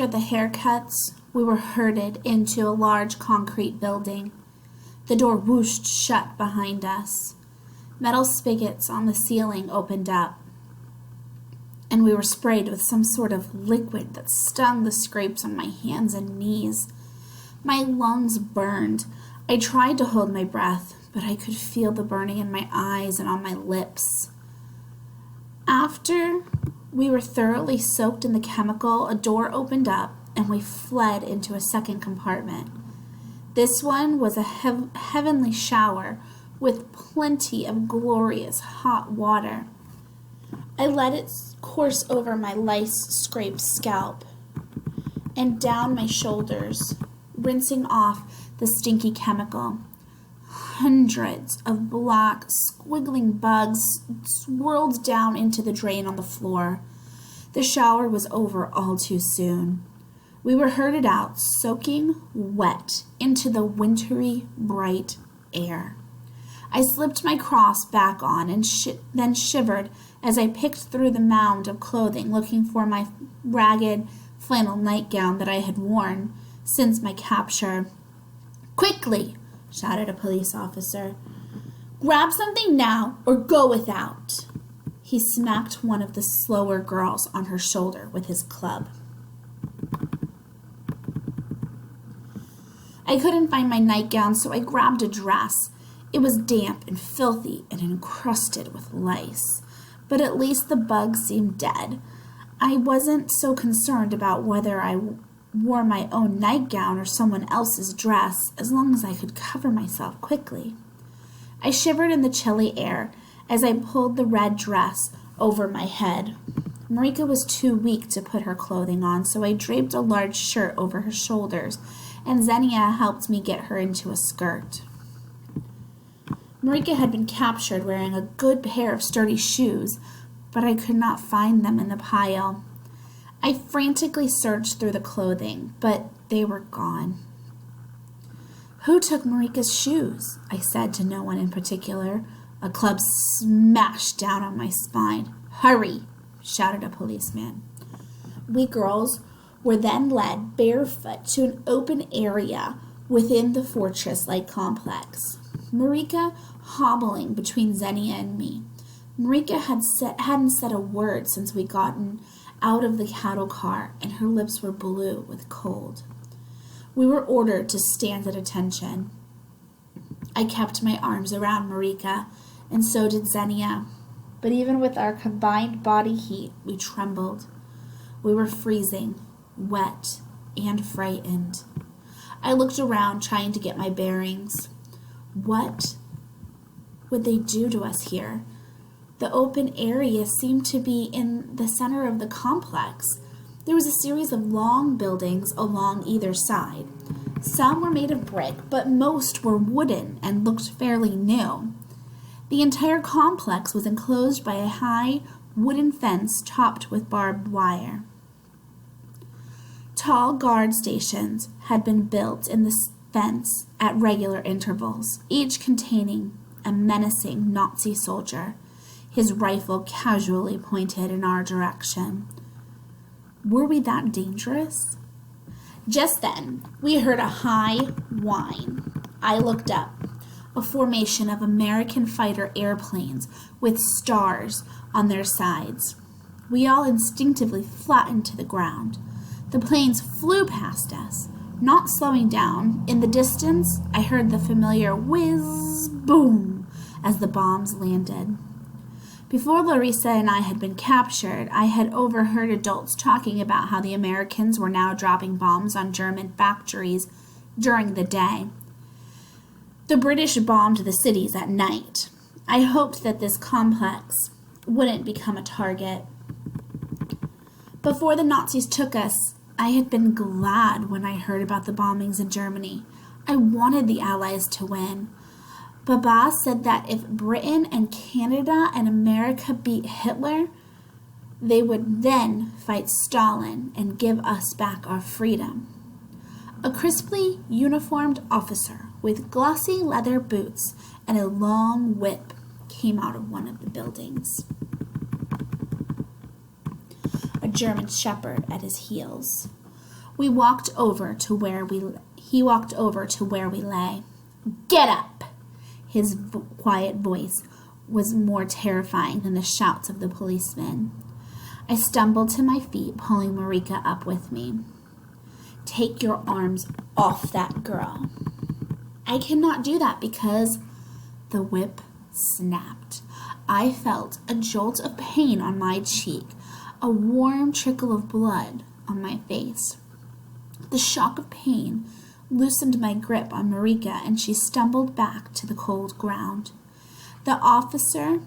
After the haircuts, we were herded into a large concrete building. The door whooshed shut behind us. Metal spigots on the ceiling opened up, and we were sprayed with some sort of liquid that stung the scrapes on my hands and knees. My lungs burned. I tried to hold my breath, but I could feel the burning in my eyes and on my lips. After we were thoroughly soaked in the chemical, a door opened up, and we fled into a second compartment. This one was a heavenly shower with plenty of glorious hot water. I let it course over my lice-scraped scalp and down my shoulders, rinsing off the stinky chemical. Hundreds of black, squiggling bugs swirled down into the drain on the floor. The shower was over all too soon. We were herded out, soaking wet, into the wintry, bright air. I slipped my cross back on and then shivered as I picked through the mound of clothing, looking for my ragged flannel nightgown that I had worn since my capture. "Quickly!" shouted a police officer. "Grab something now or go without." He smacked one of the slower girls on her shoulder with his club. I couldn't find my nightgown, so I grabbed a dress. It was damp and filthy and encrusted with lice, but at least the bugs seemed dead. I wasn't so concerned about whether I wore my own nightgown or someone else's dress, as long as I could cover myself quickly. I shivered in the chilly air as I pulled the red dress over my head. Marika was too weak to put her clothing on, so I draped a large shirt over her shoulders, and Xenia helped me get her into a skirt. Marika had been captured wearing a good pair of sturdy shoes, but I could not find them in the pile. I frantically searched through the clothing, but they were gone. "Who took Marika's shoes?" I said to no one in particular. A club smashed down on my spine. "Hurry!" shouted a policeman. We girls were then led barefoot to an open area within the fortress-like complex. Marika hobbling between Xenia and me. Marika hadn't said a word since we'd gotten out of the cattle car, and her lips were blue with cold. We were ordered to stand at attention. I kept my arms around Marika, and so did Xenia. But even with our combined body heat, we trembled. We were freezing, wet, and frightened. I looked around, trying to get my bearings. What would they do to us here? The open area seemed to be in the center of the complex. There was a series of long buildings along either side. Some were made of brick, but most were wooden and looked fairly new. The entire complex was enclosed by a high wooden fence topped with barbed wire. Tall guard stations had been built in the fence at regular intervals, each containing a menacing Nazi soldier, his rifle casually pointed in our direction. Were we that dangerous? Just then, we heard a high whine. I looked up. A formation of American fighter airplanes with stars on their sides. We all instinctively flattened to the ground. The planes flew past us, not slowing down. In the distance, I heard the familiar whiz, boom, as the bombs landed. Before Larissa and I had been captured, I had overheard adults talking about how the Americans were now dropping bombs on German factories during the day. The British bombed the cities at night. I hoped that this complex wouldn't become a target. Before the Nazis took us, I had been glad when I heard about the bombings in Germany. I wanted the Allies to win. Baba said that if Britain and Canada and America beat Hitler, they would then fight Stalin and give us back our freedom. A crisply uniformed officer with glossy leather boots and a long whip came out of one of the buildings. A German shepherd at his heels. He walked over to where we lay. "Get up!" His quiet voice was more terrifying than the shouts of the policemen. I stumbled to my feet, pulling Marika up with me. "Take your arms off that girl." "I cannot do that because—" The whip snapped. I felt a jolt of pain on my cheek, a warm trickle of blood on my face. The shock of pain loosened my grip on Marika, and she stumbled back to the cold ground. The officer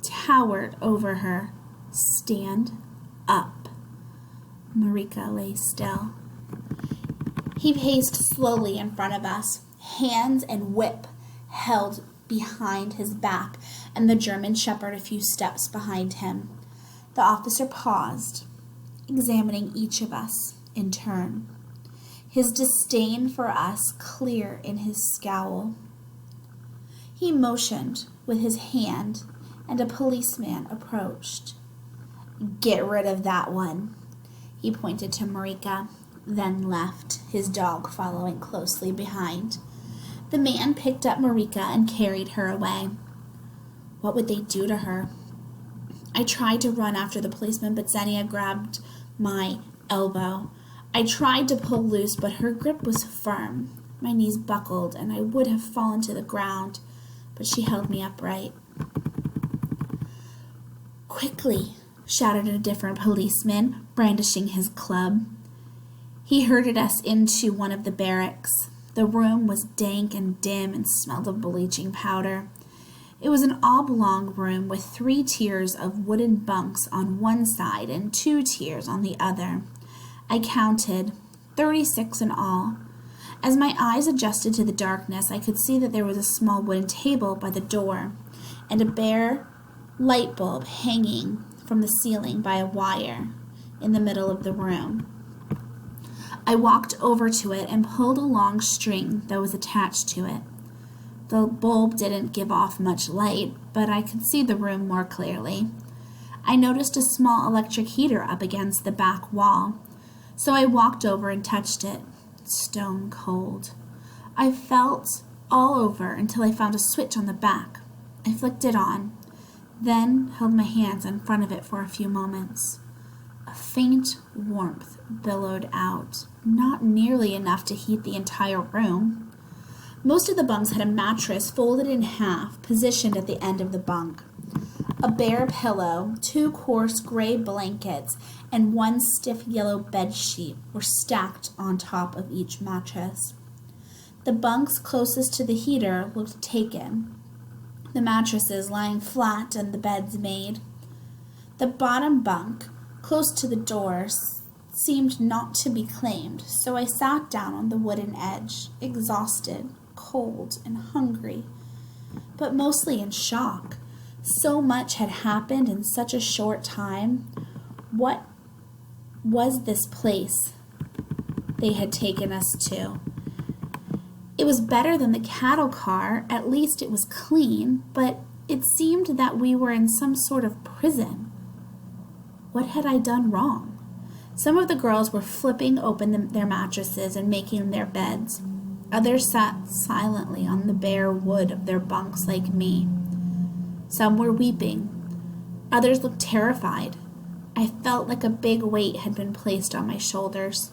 towered over her. "Stand up." Marika lay still. He paced slowly in front of us, hands and whip held behind his back, and the German shepherd a few steps behind him. The officer paused, examining each of us in turn, his disdain for us clear in his scowl. He motioned with his hand, and a policeman approached. "Get rid of that one." He pointed to Marika, then left, his dog following closely behind. The man picked up Marika and carried her away. What would they do to her? I tried to run after the policeman, but Xenia grabbed my elbow. I tried to pull loose, but her grip was firm. My knees buckled, and I would have fallen to the ground, but she held me upright. "Quickly!" shouted a different policeman, brandishing his club. He herded us into one of the barracks. The room was dank and dim and smelled of bleaching powder. It was an oblong room with 3 tiers of wooden bunks on one side and 2 tiers on the other. I counted 36 in all. As my eyes adjusted to the darkness, I could see that there was a small wooden table by the door and a bare light bulb hanging from the ceiling by a wire in the middle of the room. I walked over to it and pulled a long string that was attached to it. The bulb didn't give off much light, but I could see the room more clearly. I noticed a small electric heater up against the back wall, so I walked over and touched it. Stone cold. I felt all over until I found a switch on the back. I flicked it on, then held my hands in front of it for a few moments. A faint warmth billowed out, not nearly enough to heat the entire room. Most of the bunks had a mattress folded in half, positioned at the end of the bunk. A bare pillow, 2 coarse gray blankets, and 1 stiff yellow bed sheet were stacked on top of each mattress. The bunks closest to the heater looked taken, the mattresses lying flat and the beds made. The bottom bunk, close to the doors, seemed not to be claimed, so I sat down on the wooden edge, exhausted, cold, and hungry, but mostly in shock. So much had happened in such a short time. What was this place they had taken us to? It was better than the cattle car, at least it was clean, but it seemed that we were in some sort of prison. What had I done wrong? Some of the girls were flipping open their mattresses and making their beds. Others sat silently on the bare wood of their bunks like me. Some were weeping. Others looked terrified. I felt like a big weight had been placed on my shoulders.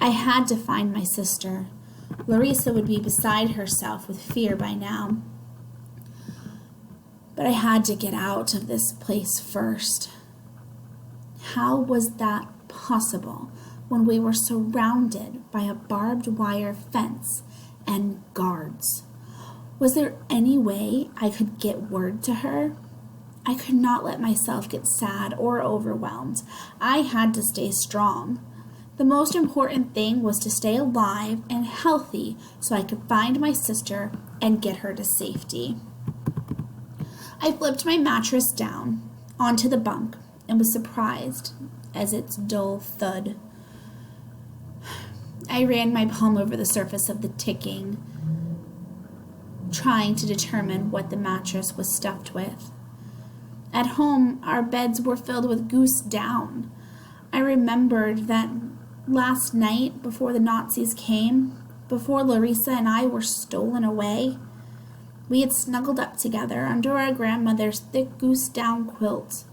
I had to find my sister. Larissa would be beside herself with fear by now. But I had to get out of this place first. How was that possible when we were surrounded by a barbed wire fence and guards? Was there any way I could get word to her? I could not let myself get sad or overwhelmed. I had to stay strong. The most important thing was to stay alive and healthy so I could find my sister and get her to safety. I flipped my mattress down onto the bunk and was surprised as its dull thud. I ran my palm over the surface of the ticking, trying to determine what the mattress was stuffed with. At home, our beds were filled with goose down. I remembered that Last night, before the Nazis came, before Larissa and I were stolen away, we had snuggled up together under our grandmother's thick goose-down quilt.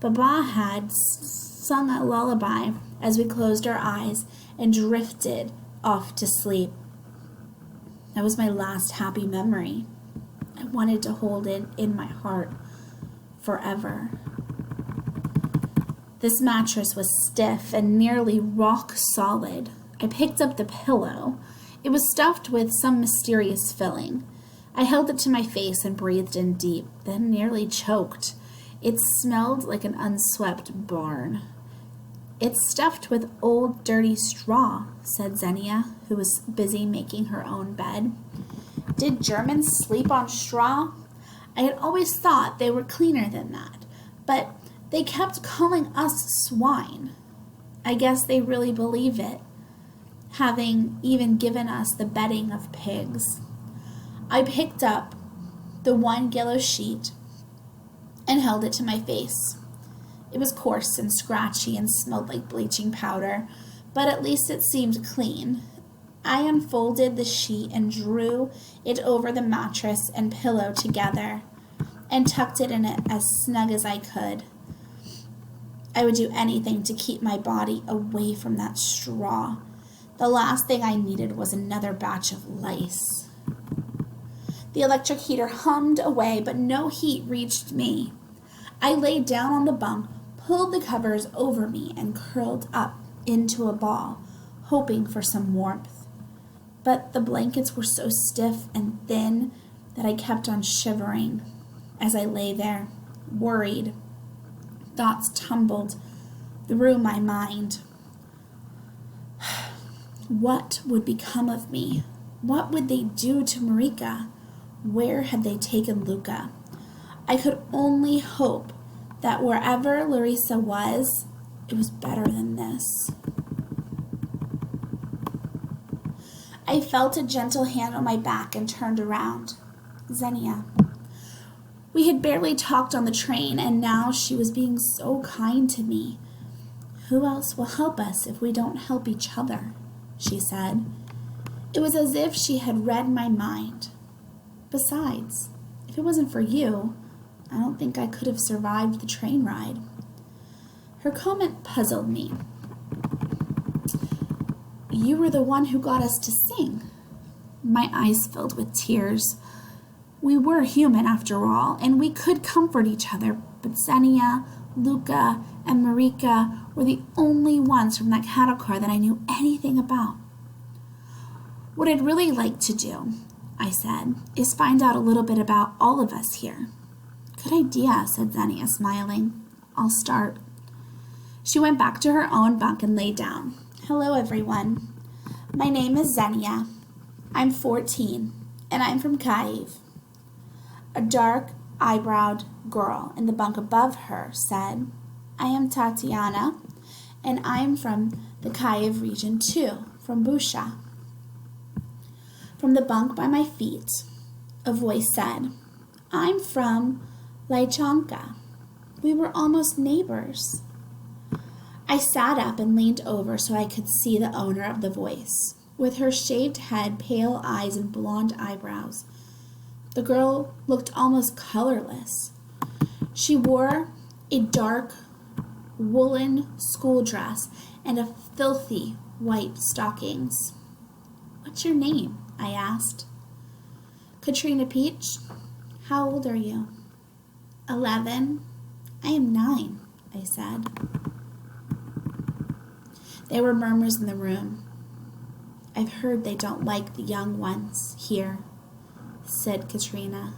Baba had sung a lullaby as we closed our eyes and drifted off to sleep. That was my last happy memory. I wanted to hold it in my heart forever. This mattress was stiff and nearly rock solid. I picked up the pillow. It was stuffed with some mysterious filling. I held it to my face and breathed in deep, then nearly choked. It smelled like an unswept barn. "It's stuffed with old dirty straw," said Xenia, who was busy making her own bed. "Did Germans sleep on straw? I had always thought they were cleaner than that, but they kept calling us swine. I guess they really believe it, having even given us the bedding of pigs." I picked up the one yellow sheet and held it to my face. It was coarse and scratchy and smelled like bleaching powder, but at least it seemed clean. I unfolded the sheet and drew it over the mattress and pillow together and tucked it in it as snug as I could. I would do anything to keep my body away from that straw. The last thing I needed was another batch of lice. The electric heater hummed away, but no heat reached me. I lay down on the bunk, pulled the covers over me, and curled up into a ball, hoping for some warmth. But the blankets were so stiff and thin that I kept on shivering as I lay there, worried. Thoughts tumbled through my mind. What would become of me? What would they do to Marika? Where had they taken Luca? I could only hope that wherever Larissa was, it was better than this. I felt a gentle hand on my back and turned around. Xenia. We had barely talked on the train, and now she was being so kind to me. "Who else will help us if we don't help each other?" she said. It was as if she had read my mind. "Besides, if it wasn't for you, I don't think I could have survived the train ride." Her comment puzzled me. "You were the one who got us to sing." My eyes filled with tears. We were human after all, and we could comfort each other, but Xenia, Luca, and Marika were the only ones from that cattle car that I knew anything about. "What I'd really like to do," I said, "is find out a little bit about all of us here." "Good idea," said Xenia, smiling. "I'll start." She went back to her own bunk and lay down. "Hello, everyone. My name is Xenia. I'm 14, and I'm from Kyiv." A dark-eyebrowed girl in the bunk above her said, "I am Tatiana, and I'm from the Kyiv region too, from Busha." From the bunk by my feet, a voice said, "I'm from Lychanka. We were almost neighbors." I sat up and leaned over so I could see the owner of the voice. With her shaved head, pale eyes, and blonde eyebrows, the girl looked almost colorless. She wore a dark woolen school dress and a filthy white stockings. "What's your name?" I asked. "Katrina Peach." "How old are you?" 11. "I am 9, I said. There were murmurs in the room. "I've heard they don't like the young ones here," said Katrina.